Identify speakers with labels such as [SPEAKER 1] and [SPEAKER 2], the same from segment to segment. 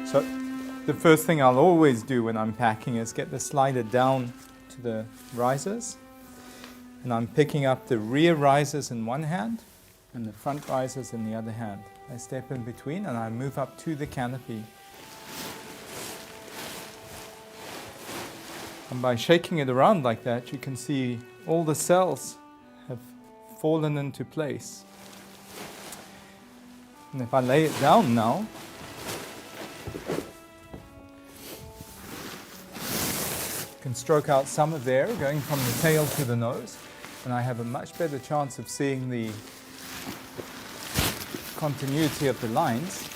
[SPEAKER 1] So the first thing I'll always do when I'm packing is get the slider down to the risers. And I'm picking up the rear risers in one hand and the front risers in the other hand. I step in between and I move up to the canopy. And by shaking it around like that, you can see all the cells have fallen into place. And if I lay it down now, I can stroke out some of the air going from the tail to the nose, and I have a much better chance of seeing the continuity of the lines.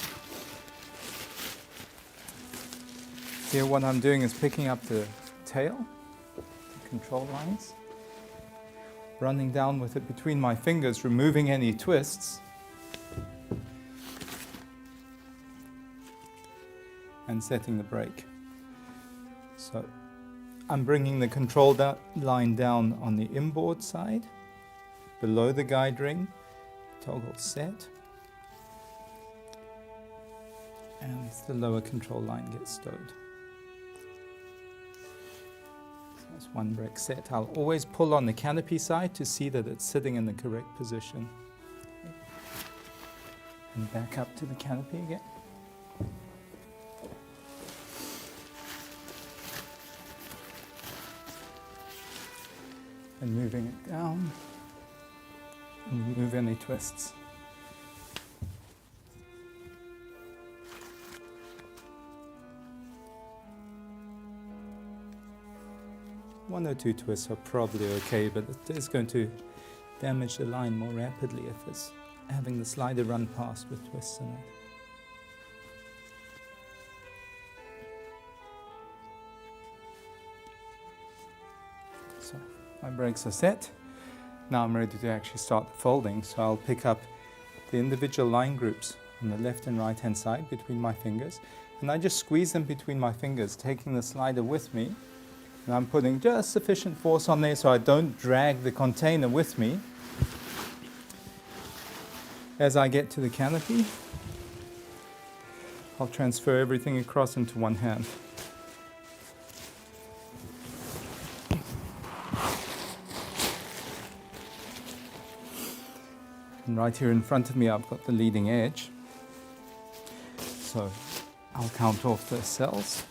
[SPEAKER 1] Here what I'm doing is picking up the tail, the control lines, running down with it between my fingers, removing any twists, and setting the brake. So I'm bringing the control line down on the inboard side, below the guide ring, toggle set, and the lower control line gets stowed. So that's one brake set. I'll always pull on the canopy side to see that it's sitting in the correct position. And back up to the canopy again. And moving it down, and remove any twists. One or two twists are probably okay, but it is going to damage the line more rapidly if it's having the slider run past with twists in it. So my brakes are set. Now I'm ready to actually start the folding. So I'll pick up the individual line groups on the left and right hand side between my fingers, and I just squeeze them between my fingers, taking the slider with me, and I'm putting just sufficient force on there so I don't drag the container with me. As I get to the canopy, I'll transfer everything across into one hand. And right here in front of me, I've got the leading edge. So I'll count off the cells.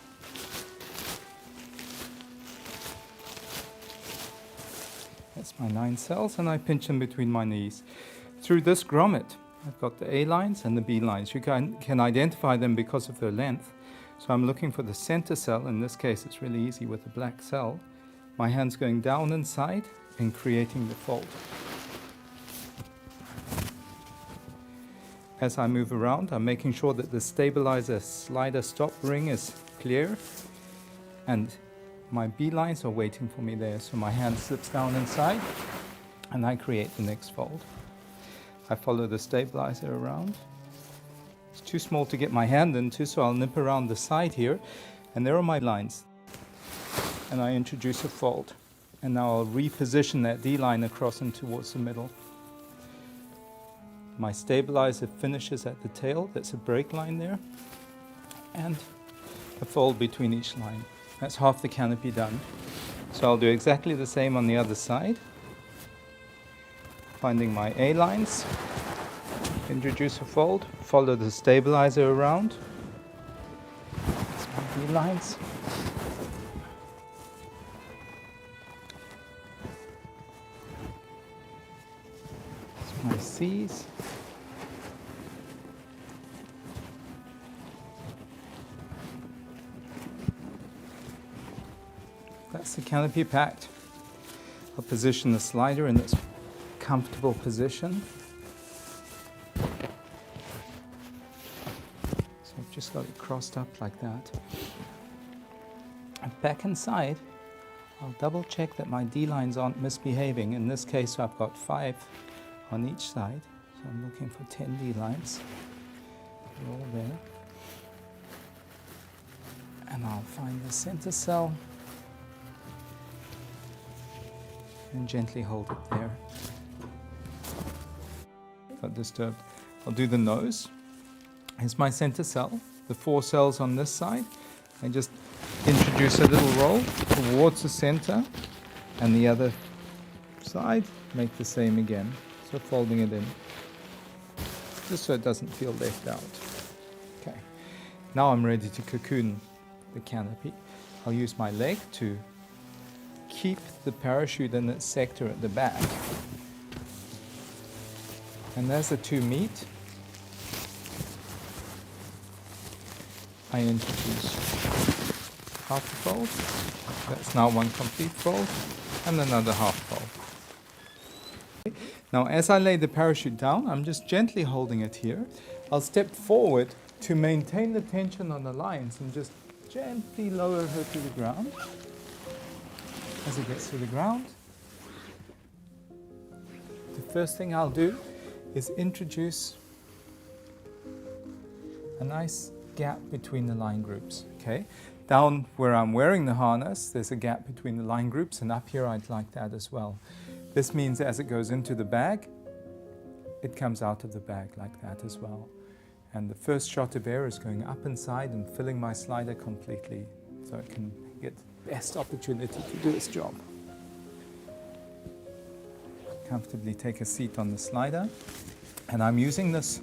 [SPEAKER 1] That's my 9 cells, and I pinch them between my knees. Through this grommet, I've got the A lines and the B lines. You can identify them because of their length. So I'm looking for the center cell. In this case, it's really easy with the black cell. My hand's going down inside and creating the fold. As I move around, I'm making sure that the stabilizer slider stop ring is clear, and my B lines are waiting for me there. So my hand slips down inside and I create the next fold. I follow the stabilizer around. It's too small to get my hand into, so I'll nip around the side here, and there are my lines. And I introduce a fold. And now I'll reposition that D line across and towards the middle. My stabilizer finishes at the tail, that's a brake line there, and a fold between each line. That's half the canopy done. So I'll do exactly the same on the other side. Finding my A lines, introduce a fold, follow the stabilizer around. That's my B lines. That's my C's. That's the canopy packed. I'll position the slider in its comfortable position. So I've just got it crossed up like that. And back inside, I'll double check that my D lines aren't misbehaving. In this case, I've got 5 on each side. So I'm looking for 10 D lines. They're all there. And I'll find the center cell and gently hold it there. Got disturbed. I'll do the nose. Here's my center cell. the 4 cells on this side. I just introduce a little roll towards the center, and the other side, make the same again. So folding it in, just so it doesn't feel left out. Okay, now I'm ready to cocoon the canopy. I'll use my leg to keep the parachute in its sector at the back. And as the two meet, I introduce half the fold. That's now one complete fold, and another half fold. Now as I lay the parachute down, I'm just gently holding it here. I'll step forward to maintain the tension on the lines and just gently lower her to the ground. As it gets to the ground, the first thing I'll do is introduce a nice gap between the line groups. Okay, down where I'm wearing the harness, there's a gap between the line groups, and up here I'd like that as well. This means as it goes into the bag, it comes out of the bag like that as well. And the first shot of air is going up inside and filling my slider completely, so it can get the best opportunity to do its job. Comfortably take a seat on the slider, and I'm using this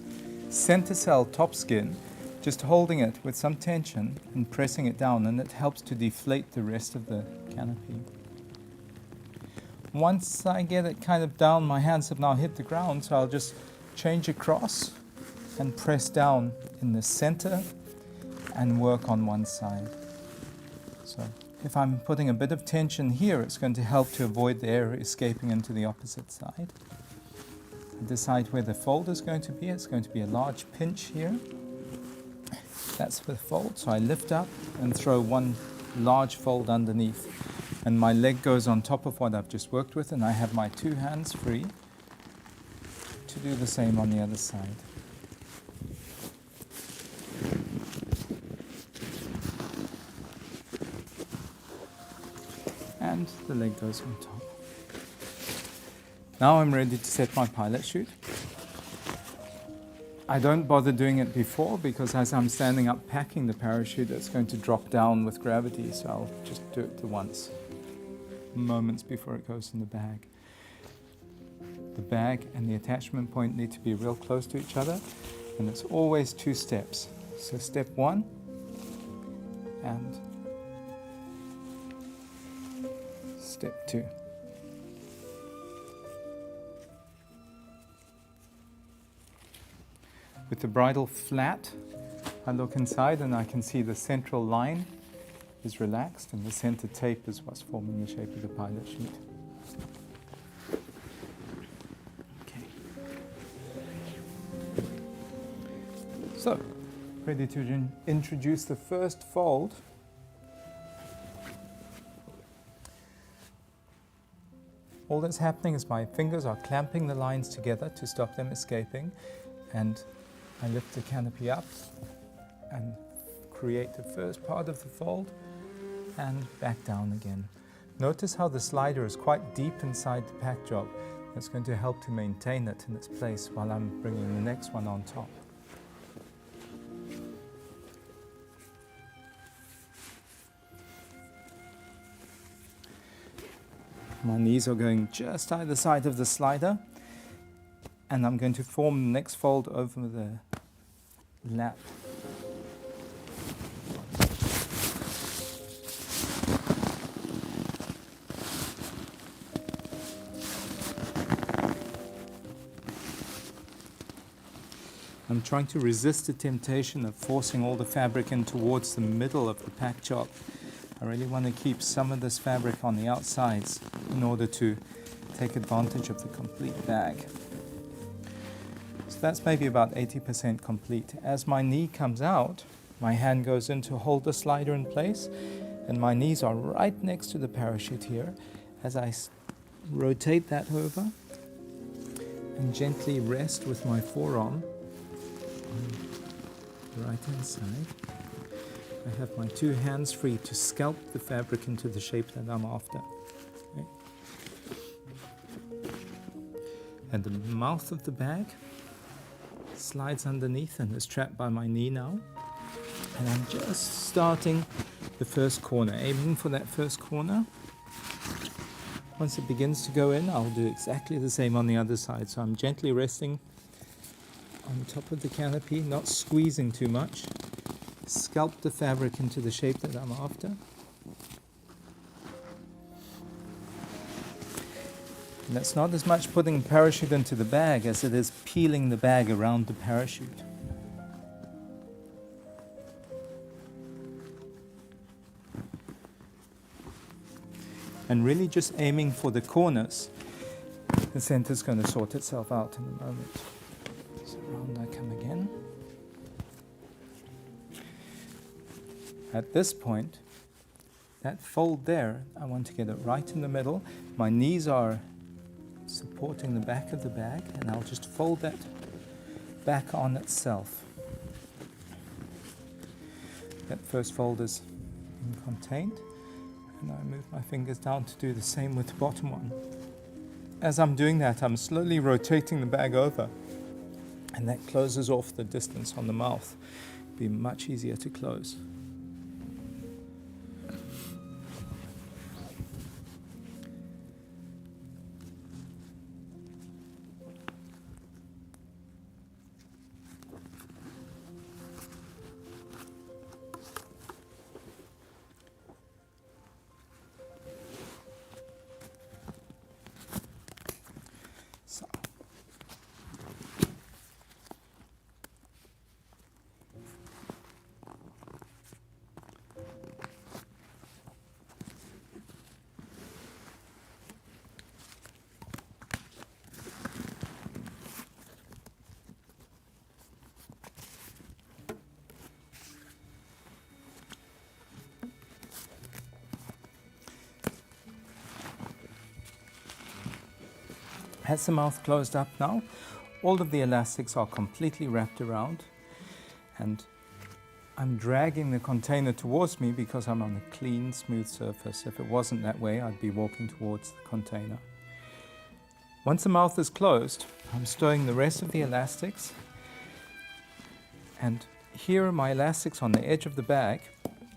[SPEAKER 1] center cell top skin, just holding it with some tension and pressing it down, and it helps to deflate the rest of the canopy. Once I get it kind of down, my hands have now hit the ground, so I'll just change across and press down in the center and work on one side. So if I'm putting a bit of tension here, it's going to help to avoid the air escaping into the opposite side. Decide where the fold is going to be. It's going to be a large pinch here. That's the fold, so I lift up and throw one large fold underneath, and my leg goes on top of what I've just worked with, and I have my 2 hands free to do the same on the other side. And the leg goes on top. Now I'm ready to set my pilot chute. I don't bother doing it before, because as I'm standing up packing the parachute, it's going to drop down with gravity, so I'll just do it the once, moments before it goes in the bag. The bag and the attachment point need to be real close to each other, and it's always 2 steps. So step 1 and step 2. With the bridle flat, I look inside and I can see the central line is relaxed, and the center tape is what's forming the shape of the pilot chute. Okay. So, ready to introduce the first fold. All that's happening is my fingers are clamping the lines together to stop them escaping, and I lift the canopy up and create the first part of the fold and back down again. Notice how the slider is quite deep inside the pack job. That's going to help to maintain it in its place while I'm bringing the next one on top. My knees are going just either side of the slider, and I'm going to form the next fold over the lap. I'm trying to resist the temptation of forcing all the fabric in towards the middle of the pack job. I really want to keep some of this fabric on the outsides in order to take advantage of the complete bag. So that's maybe about 80% complete. As my knee comes out, my hand goes in to hold the slider in place, and my knees are right next to the parachute here. As I rotate that over and gently rest with my forearm on the right hand side, I have my 2 hands free to sculpt the fabric into the shape that I'm after. Okay. And the mouth of the bag slides underneath and is trapped by my knee now. And I'm just starting the first corner, aiming for that first corner. Once it begins to go in, I'll do exactly the same on the other side. So I'm gently resting on top of the canopy, not squeezing too much. Sculpt the fabric into the shape that I'm after. And that's not as much putting the parachute into the bag as it is peeling the bag around the parachute. And really just aiming for the corners. The center's going to sort itself out in a moment. So round I come again. At this point, that fold there, I want to get it right in the middle. My knees are supporting the back of the bag, and I'll just fold that back on itself. That first fold is contained, and I move my fingers down to do the same with the bottom one. As I'm doing that, I'm slowly rotating the bag over, and that closes off the distance on the mouth. It'll be much easier to close. Has the mouth closed up now? All of the elastics are completely wrapped around, and I'm dragging the container towards me because I'm on a clean, smooth surface. If it wasn't that way, I'd be walking towards the container. Once the mouth is closed, I'm stowing the rest of the elastics, and here are my elastics on the edge of the bag.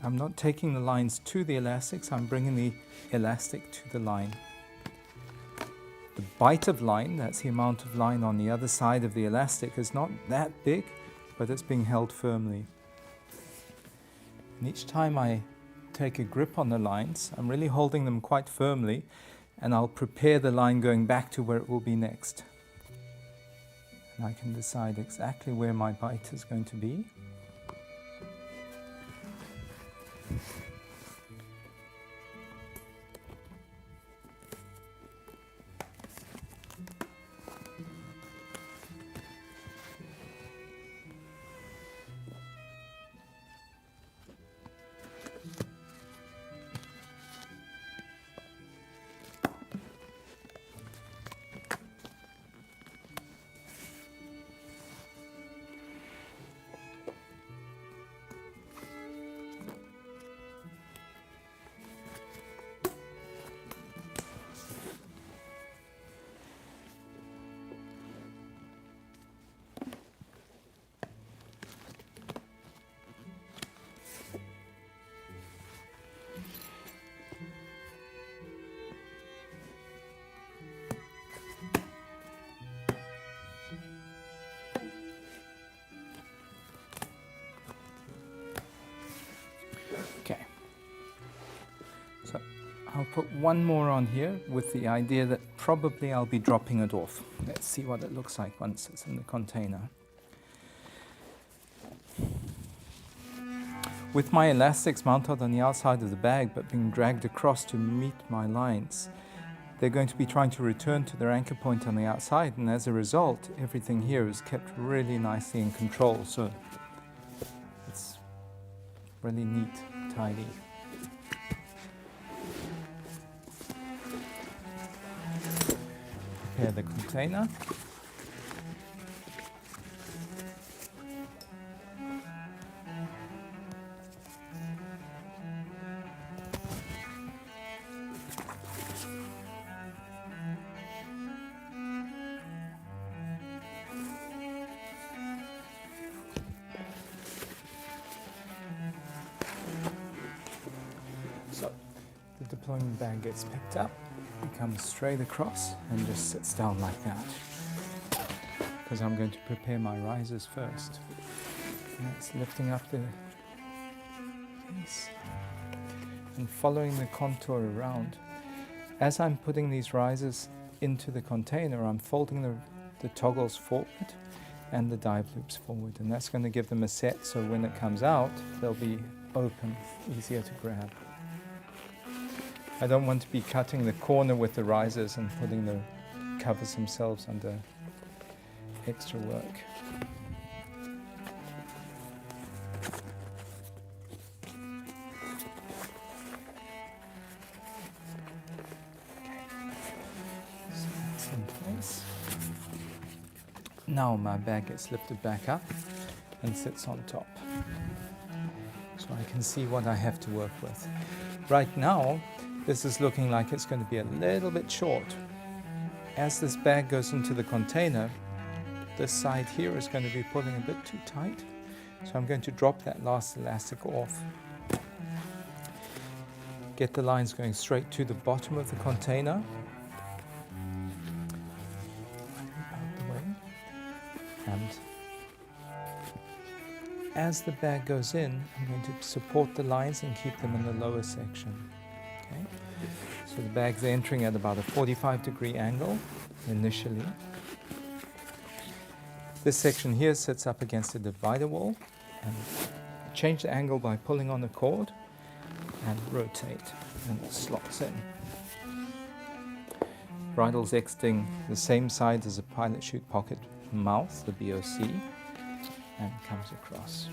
[SPEAKER 1] I'm not taking the lines to the elastics, I'm bringing the elastic to the line. The bite of line, that's the amount of line on the other side of the elastic, is not that big, but it's being held firmly. And each time I take a grip on the lines, I'm really holding them quite firmly, and I'll prepare the line going back to where it will be next. And I can decide exactly where my bite is going to be. Okay, so I'll put one more on here with the idea that probably I'll be dropping it off. Let's see what it looks like once it's in the container. With my elastics mounted on the outside of the bag but being dragged across to meet my lines, they're going to be trying to return to their anchor point on the outside, and as a result, everything here is kept really nicely in control. So it's really neat, tidy. Prepare the container. employment bag gets picked up, it comes straight across and just sits down like that. Because I'm going to prepare my risers first. And that's lifting up the piece and following the contour around. As I'm putting these risers into the container, I'm folding the toggles forward and the dive loops forward, and that's going to give them a set so when it comes out they'll be open, easier to grab. I don't want to be cutting the corner with the risers and putting the covers themselves under extra work. Now my bag gets lifted back up and sits on top, so I can see what I have to work with. Right now, this is looking like it's going to be a little bit short. As this bag goes into the container, this side here is going to be pulling a bit too tight, so I'm going to drop that last elastic off. Get the lines going straight to the bottom of the container. And as the bag goes in, I'm going to support the lines and keep them in the lower section. Okay? So the bag's entering at about a 45-degree angle initially. This section here sits up against the divider wall, and change the angle by pulling on the cord and rotate, and it slots in. Bridle's exiting the same side as a pilot chute pocket mouth, the BOC, and comes across.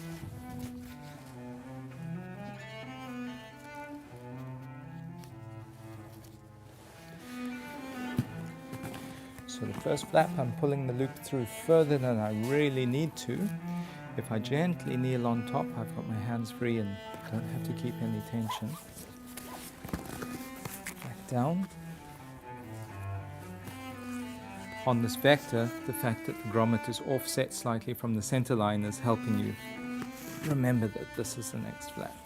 [SPEAKER 1] So the first flap, I'm pulling the loop through further than I really need to. If I gently kneel on top, I've got my hands free and don't have to keep any tension. Back down. On this vector, the fact that the grommet is offset slightly from the center line is helping you remember that this is the next flap.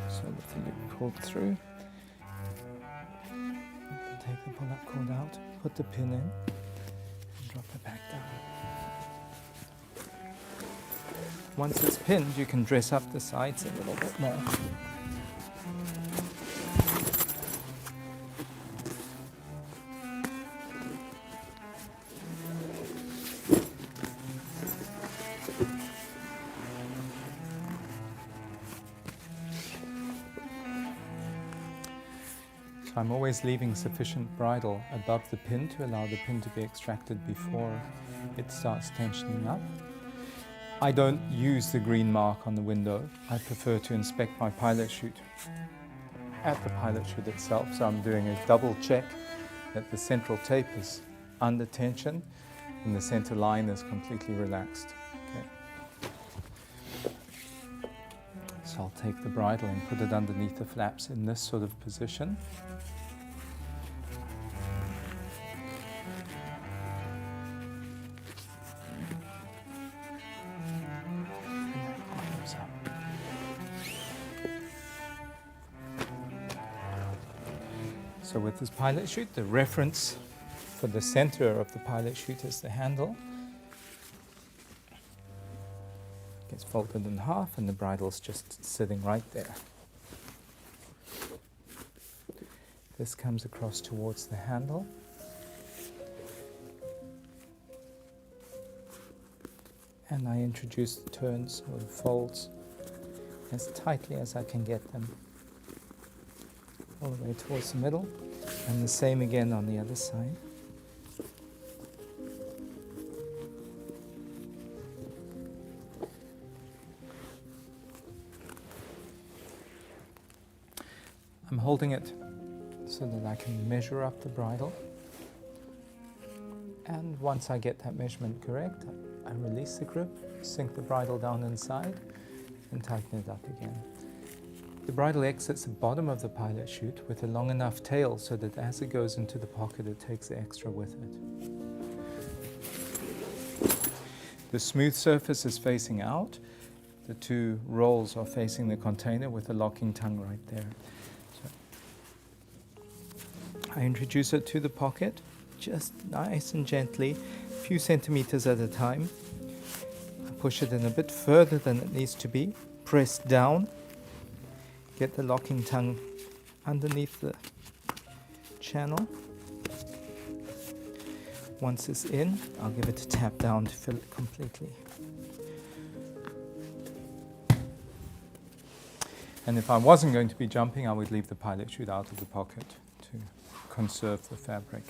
[SPEAKER 1] So with the loop pulled through, take the pull-up cord out, put the pin in, and drop it back down. Once it's pinned, you can dress up the sides a little bit more. So I'm always leaving sufficient bridle above the pin to allow the pin to be extracted before it starts tensioning up. I don't use the green mark on the window. I prefer to inspect my pilot chute at the pilot chute itself. So I'm doing a double check that the central tape is under tension and the center line is completely relaxed. Okay. So I'll take the bridle and put it underneath the flaps in this sort of position. So with this pilot chute, the reference for the center of the pilot chute is the handle. Gets folded in half and the bridle's just sitting right there. This comes across towards the handle. And I introduce the turns or the folds as tightly as I can get them, all the way towards the middle, and the same again on the other side. I'm holding it so that I can measure up the bridle, and once I get that measurement correct, I release the grip, sink the bridle down inside, and tighten it up again. The bridle exits the bottom of the pilot chute with a long enough tail so that as it goes into the pocket it takes the extra with it. The smooth surface is facing out. The two rolls are facing the container with the locking tongue right there. So I introduce it to the pocket, just nice and gently, a few centimeters at a time. I push it in a bit further than it needs to be, press down, get the locking tongue underneath the channel. Once it's in, I'll give it a tap down to fill it completely. And if I wasn't going to be jumping, I would leave the pilot chute out of the pocket to conserve the fabric.